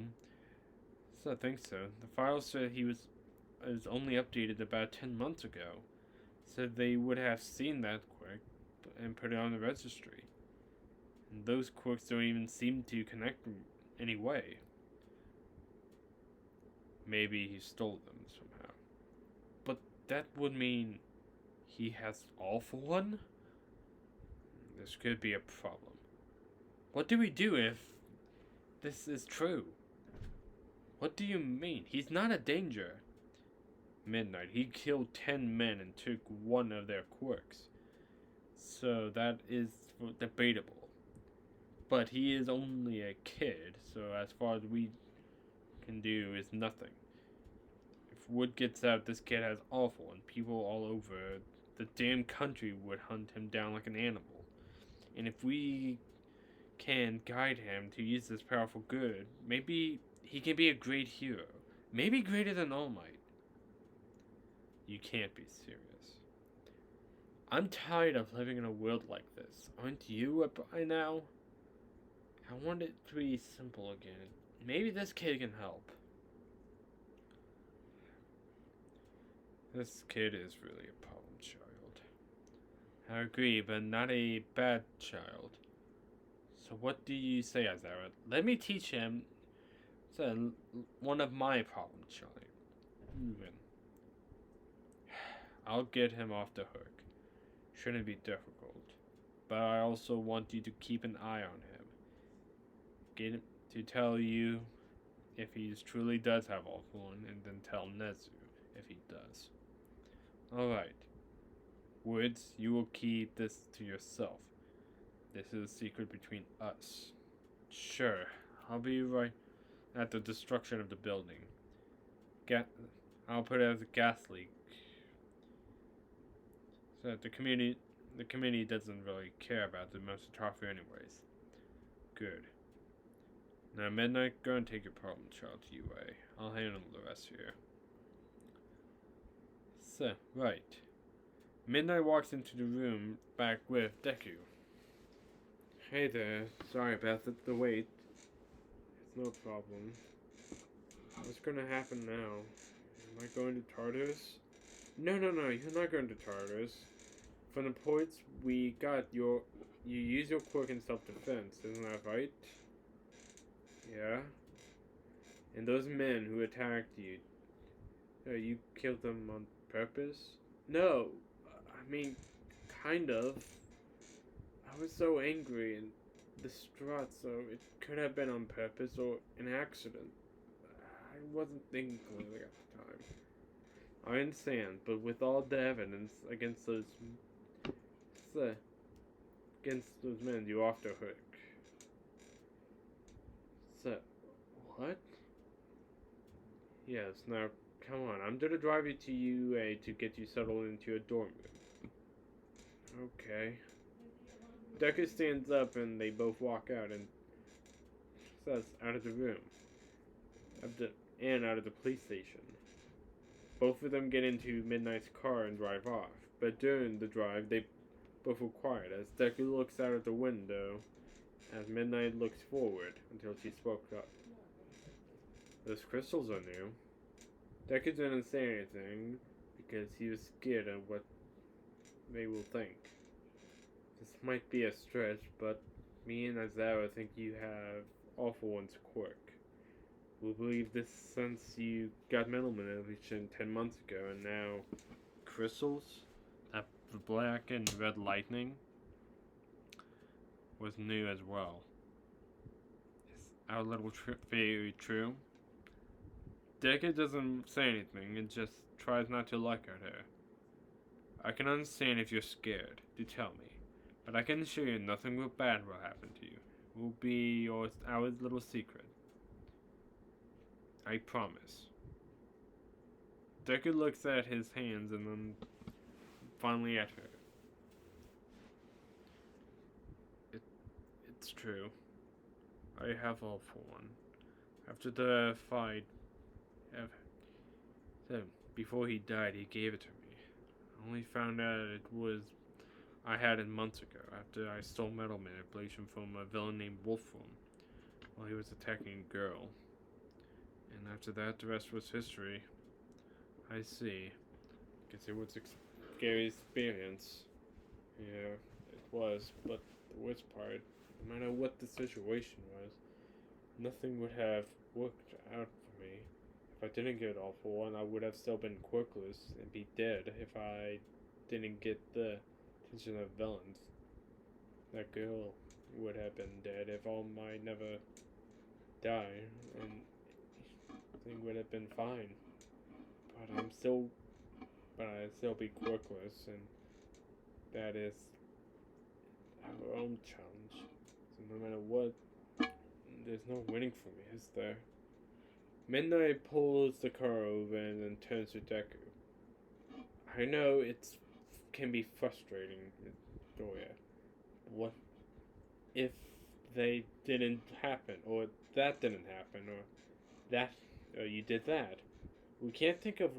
I think so. The files said he was only updated about 10 months ago. So they would have seen that quirk and put it on the registry. And those quirks don't even seem to connect in any way. Maybe he stole them somehow. But that would mean he has all for one? This could be a problem. What do we do if this is true? What do you mean? He's not a danger. Midnight. He killed 10 men and took one of their quirks. So that is debatable. But he is only a kid, so as far as we can do is nothing. If word gets out this kid has awful and people all over the damn country would hunt him down like an animal. And if we can guide him to use this powerful good, maybe he can be a great hero. Maybe greater than All Might. You can't be serious. I'm tired of living in a world like this. Aren't you by now? I want it to be simple again. Maybe this kid can help. This kid is really a problem child. I agree, but not a bad child. So what do you say, Azara? Let me teach him one of my problem child. I'll get him off the hook. Shouldn't be difficult. But I also want you to keep an eye on him. Get him to tell you if he truly does have all one, and then tell Nezu if he does. Alright. Woods, you will keep this to yourself. This is a secret between us. Sure, I'll be right at the destruction of the building. I'll put it as a gas leak. So the community doesn't really care about the Master anyways. Good. Now Midnight, go and take your problem child to UA. I'll handle the rest here. So, right. Midnight walks into the room back with Deku. Hey there, sorry about the wait. It's no problem. What's gonna happen now? Am I going to Tartarus? No, you're not going to Tartarus. From the points we got, you use your quirk in self-defense, isn't that right? Yeah. And those men who attacked you, you killed them on purpose? No, I mean, kind of. I was so angry and distraught, so it could have been on purpose or an accident. I wasn't thinking clearly at the time. I understand, but with all the evidence against those men, you're off the hook. So, what? Yes, now, come on, I'm gonna drive you to UA to get you settled into your dorm room. Okay. Deku stands up and they both walk out and says out of the room. Out of the police station. Both of them get into Midnight's car and drive off, but during the drive, they both were quiet as Deku looks out of the window as Midnight looks forward until she spoke up. Those crystals are new. Deku didn't say anything because he was scared of what they will think. This might be a stretch, but me and Aizawa think you have Awful One's quirk. We believe this since you got mental manipulation 10 months ago, and now crystals? The black and red lightning was new as well. Is our little theory true? Deku doesn't say anything and just tries not to look at her. I can understand if you're scared, do tell me. But I can assure you nothing bad will happen to you. It will be our little secret. I promise. Deku looks at his hands and then finally at her. It's true. I have all for one. After the fight, before he died, he gave it to me. I only found out I had it months ago after I stole metal manipulation from a villain named Wolfram while he was attacking a girl. And after that, the rest was history. I see. Guess it was a scary experience. Yeah, it was, but the worst part, no matter what the situation was, nothing would have worked out for me. If I didn't get Awful One, I would have still been quirkless and be dead if I didn't get the attention of villains. That girl would have been dead if All Might never died, and everything would have been fine. But I'd still be quirkless, and that is our own challenge. So no matter what, there's no winning for me, is there? Midnight pulls the car over and then turns to Deku. I know it can be frustrating, Doya. What if they didn't happen, or that didn't happen, or you did that? We can't think of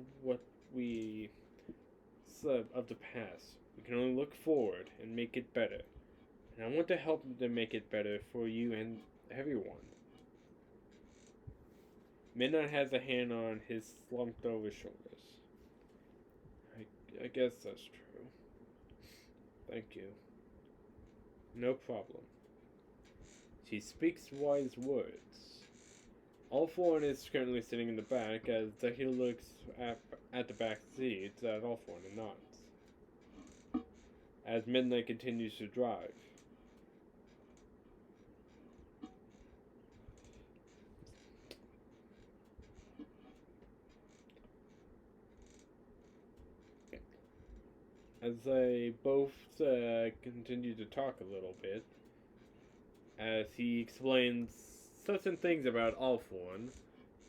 of the past. We can only look forward and make it better. And I want to help them make it better for you and everyone. Midnight has a hand on his slumped over shoulders. I guess that's true. Thank you. No problem. She speaks wise words. Awful One is currently sitting in the back as Deku looks at the back seat at Awful One and nods. As Midnight continues to drive. As they both continue to talk a little bit, as he explains certain things about Awful One,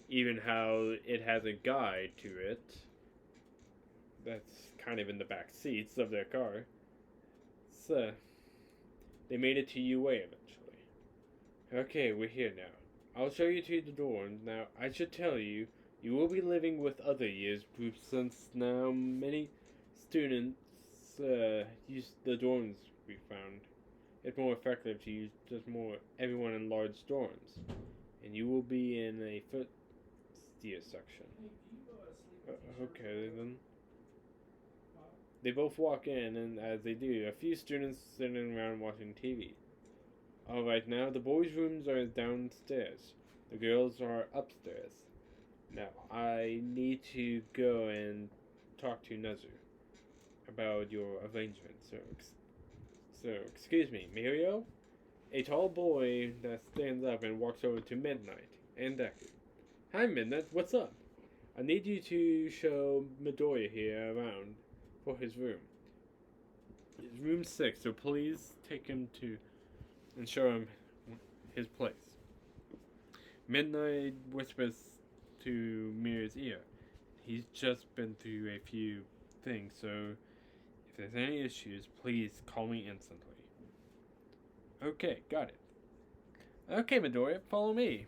even how it has a guide to it that's kind of in the back seats of their car. So, they made it to UA eventually. Okay, we're here now. I'll show you to the dorms. Now, I should tell you, you will be living with other years groups since now many students use the dorms we found. It's more effective to use just more everyone in large dorms. And you will be in a first year section. Okay, then. They both walk in, and as they do, a few students sitting around watching TV. Alright, now the boys' rooms are downstairs. The girls are upstairs. Now, I need to go and talk to Nezu about your arrangement, So, excuse me, Mirio? A tall boy that stands up and walks over to Midnight and Deku. Hi, Midnight, what's up? I need you to show Midoriya here around for his room. It's room 6, so please take him to and show him his place. Midnight whispers to Mir's ear. He's just been through a few things, so if there's any issues, please call me instantly. Okay, got it. Okay, Midoriya, follow me.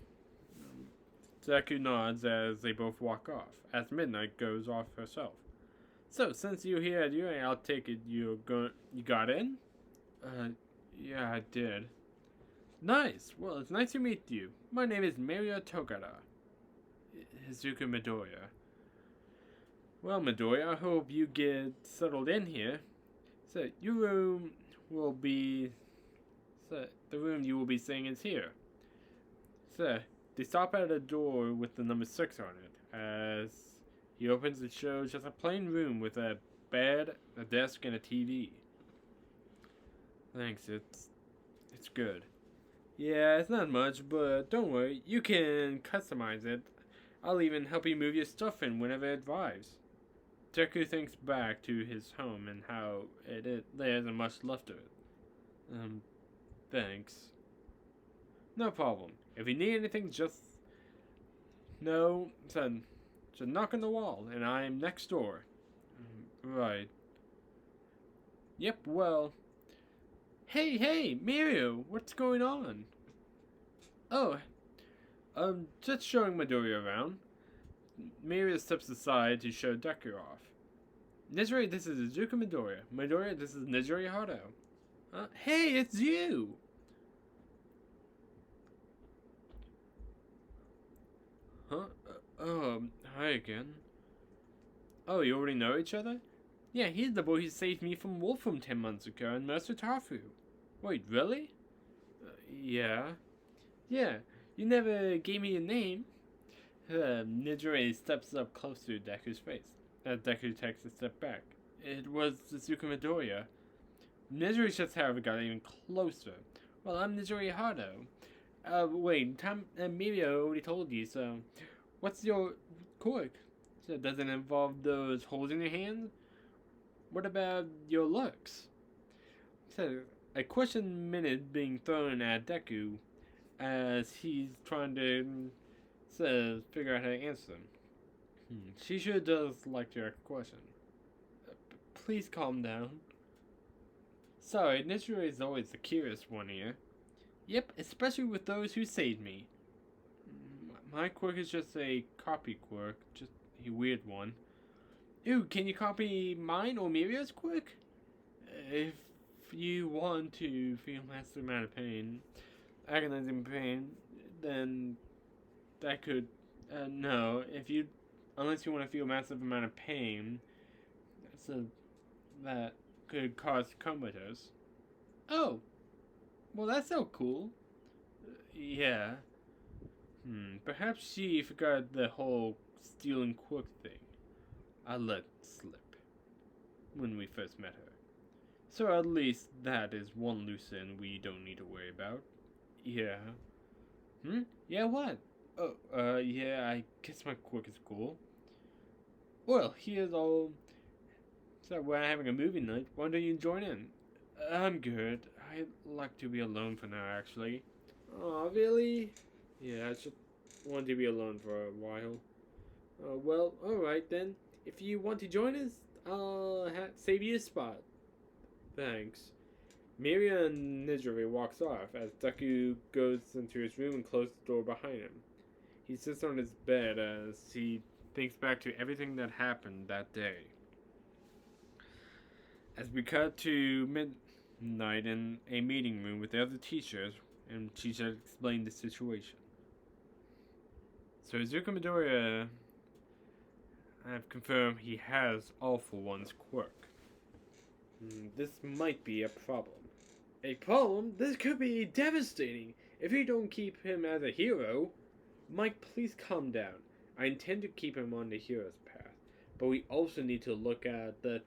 Deku nods as they both walk off, as Midnight goes off herself. So, since you're here at UA, I'll take it you got in? Uh, yeah, I did. Nice. Well, it's nice to meet you. My name is Mario Togata. Hizuka Midoriya. Well, Midoriya, I hope you get settled in here. So, your room will be... So, the room you will be staying is here. So, they stop at a door with the number 6 on it. As he opens, it shows just a plain room with a bed, a desk, and a TV. Thanks, it's good. Yeah, it's not much, but don't worry, you can customize it. I'll even help you move your stuff in whenever it arrives. Deku thinks back to his home and how there isn't much left of it. Thanks. No problem. If you need anything, just knock on the wall, and I'm next door. Right. Yep, well. Hey, Mirio, what's going on? Oh, just showing Midoriya around. Mirio steps aside to show Deku off. Nizuri, this is Izuku Midoriya. Midoriya, this is Nizuri Hato. Hey, it's you! Huh? Hi again. Oh, you already know each other? Yeah, he's the boy who saved me from Wolfram 10 months ago and Mercer Tafu. Wait, really? Yeah. Yeah, you never gave me a name. Nidori steps up close to Deku's face. As Deku takes a step back. It was Izuku Midoriya. Nidori's just however got even closer. Well, I'm Nidori Hato. Wait, Mirio already told you, so... What's your quirk? So does it involve those holes in your hands? What about your looks? So, a question minute being thrown at Deku as he's trying to figure out how to answer them. She sure does like to ask a question. Please calm down. Sorry, Nitsuru is always the curious one here. Yep, especially with those who saved me. My quirk is just a copy quirk, just a weird one. Ooh, can you copy mine or Mirio's quirk? If you want to feel massive amount of pain, agonizing pain, then that could, no, unless you want to feel massive amount of pain, so that could cause comatose. Oh, well that's so cool. Yeah. Perhaps she forgot the whole stealing quirk thing. I let slip when we first met her. So at least that is one loose end we don't need to worry about. Yeah. Yeah, what? Oh, yeah, I guess my quirk is cool. Well, here's all... So we're having a movie night. Why don't you join in? I'm good. I'd like to be alone for now, actually. Oh, really? Yeah, I just want to be alone for a while. Well, alright then. If you want to join us, I'll save you a spot. Thanks. Miria and Nijiri walks off as Deku goes into his room and closes the door behind him. He sits on his bed as he thinks back to everything that happened that day. As we cut to midnight in a meeting room with the other teachers, and Chicha explained the situation. So Izuku Midoriya, I've confirmed he has All For One's quirk. This might be a problem. A problem? This could be devastating if you don't keep him as a hero. Mike, please calm down. I intend to keep him on the hero's path, but we also need to look at the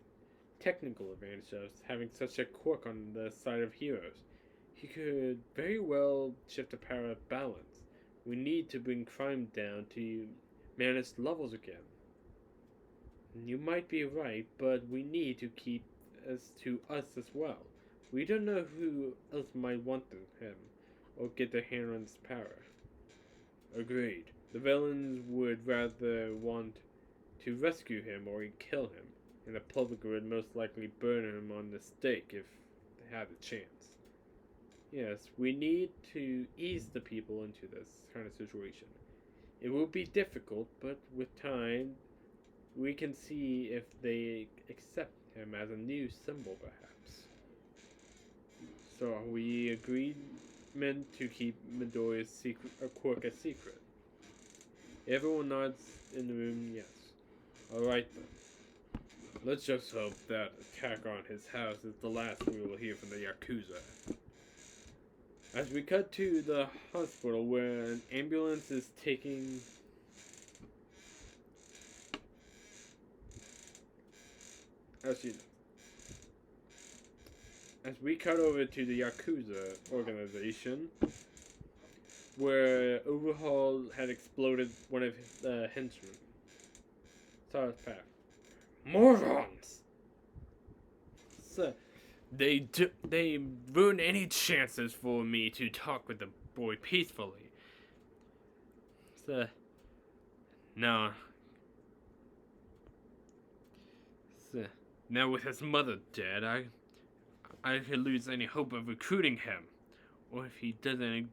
technical advantage of having such a quirk on the side of heroes. He could very well shift the power of balance. We need to bring crime down to manage levels again. You might be right, but we need to keep us to us as well. We don't know who else might want him, or get their hand on his power. Agreed. The villains would rather want to rescue him or kill him, and the public would most likely burn him on the stake if they had the chance. Yes, we need to ease the people into this kind of situation. It will be difficult, but with time, we can see if they accept him as a new symbol, perhaps. So are we agreed meant to keep Midoriya's secret, a quirk a secret? Everyone nods in the room, yes. Alright then. Let's just hope that attack on his house is the last we will hear from the Yakuza. As we cut to the hospital where an ambulance is taking... As we cut over to the Yakuza organization, where Overhaul had exploded one of his henchmen. Saw his path. Morons! So, they ruined any chances for me to talk with the boy peacefully. So, now, so, now with his mother dead, I could lose any hope of recruiting him. Or if he doesn't,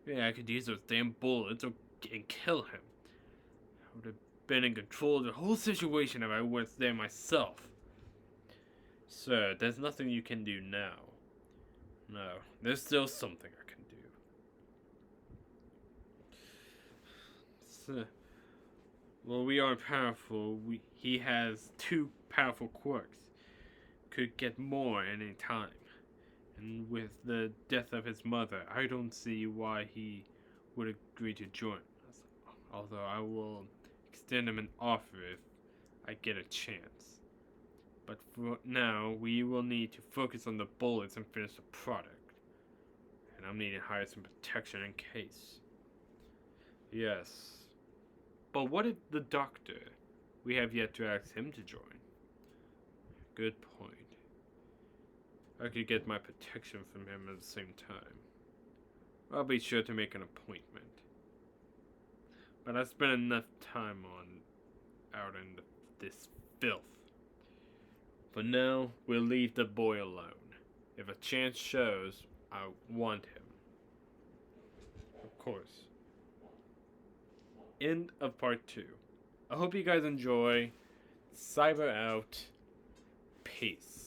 I could use those damn bullets and kill him. I would have been in control of the whole situation if I was there myself. Sir, there's nothing you can do now. No, there's still something I can do. Sir, well, we are powerful. He has 2 powerful quirks. Could get more any time. And with the death of his mother, I don't see why he would agree to join us. Although I will extend him an offer if I get a chance. But for now, we will need to focus on the bullets and finish the product. And I'm needing to hire some protection in case. Yes. But what if the doctor? We have yet to ask him to join. Good point. I could get my protection from him at the same time. I'll be sure to make an appointment. But I've spent enough time out in this filth. For now, we'll leave the boy alone. If a chance shows, I want him. Of course. End of part 2. I hope you guys enjoy. Cyber out. Peace.